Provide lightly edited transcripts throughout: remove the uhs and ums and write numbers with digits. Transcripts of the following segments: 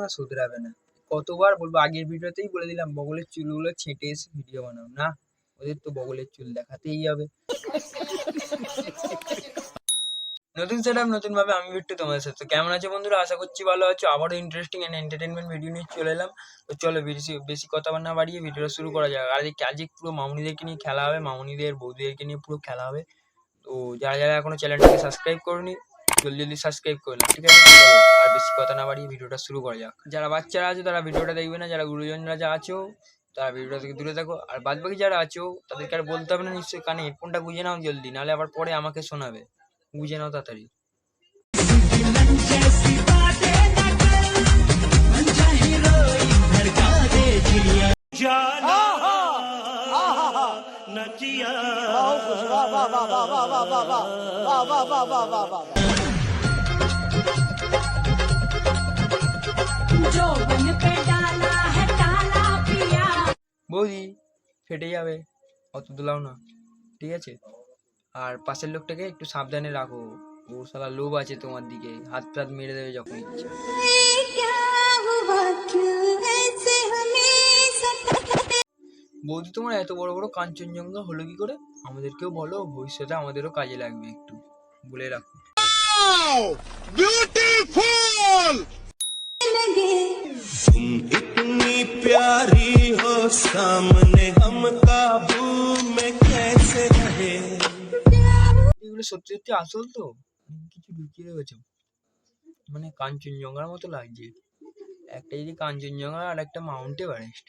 না শুধরাবে না। কতবার বলবো, আগের ভিডিওতেই বলে দিলাম বগলের চুলগুলো ছেঁটে এসে ভিডিও বানাও না, ওদের তো বগলের চুল দেখাতেই হবে। নতুন সেটআপ নতুন ভাবে আমি বিট্টু তোমাদের সাথে। কেমন আছো বন্ধুরা? আশা করছি ভালো আছো। আবারও ইন্টারেস্টিং এন্ড এন্টারটেনমেন্ট ভিডিও নিয়ে চলে এলাম। তো চলো বেশি কথা না বাড়িয়ে ভিডিওটা শুরু করা যাক। আর আজকে পুরো মামুনিদেরকে নিয়ে খেলা হবে, মামুনিদের বৌদিদেরকে নিয়ে পুরো খেলা হবে। তো যারা যারা এখনো চ্যানেলটাকে সাবস্ক্রাইব করনি জলদি সাবস্ক্রাইব করে নাও, ঠিক আছে? চলো আর বেশি কথা না বাড়িয়ে ভিডিওটা শুরু করা যাক। যারা বাচ্চারা আছো তারা ভিডিওটা দেখবে না, যারা গুরুজনরা যা আছো তারা ভিডিওটা থেকে দূরে থাকো। আর বাদ বাকি যারা আছো তাদেরকে আর বলতে হবে না নিশ্চয়ই, কানে হেডফোনটা গুঁজে নাও জলদি, নাহলে আবার পরে আমাকে শোনাবে। গুঁজে নাও তাড়াতাড়ি। বৌদি ফেটে যাবে, অত দোলাও না, ঠিক আছে? আর পাশের লোকটাকে একটু সাবধানে রাখো, ও শালা লোভ আছে তোমার দিকে, হাত টাত মেরে দেবে যখন ইচ্ছা। বৌদি তোমার এত বড় বড় কাঞ্চনজঙ্ঘা হলো কি করে? আমাদেরকেও বলো, ভবিষ্যতে আমাদেরও কাজে লাগবে, একটু বলে রাখো। ब्यूटीफुल तुम इतनी प्यारी हो सामने हम काबू में कैसे रहे। এগুলো সত্যি সত্যি আসল তো, কিছু লুকিয়ে রেখেছো? মানে কাঞ্চনজঙ্ঘার মতো লাগছে, একটা যদি কাঞ্চনজঙ্ঘা আর একটা মাউন্ট এভারেস্ট।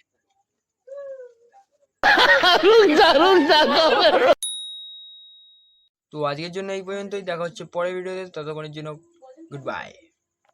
তো আজকের জন্য এই পর্যন্তই, দেখা হচ্ছে পরের ভিডিওতে, ততক্ষণের জন্য গুড বাই।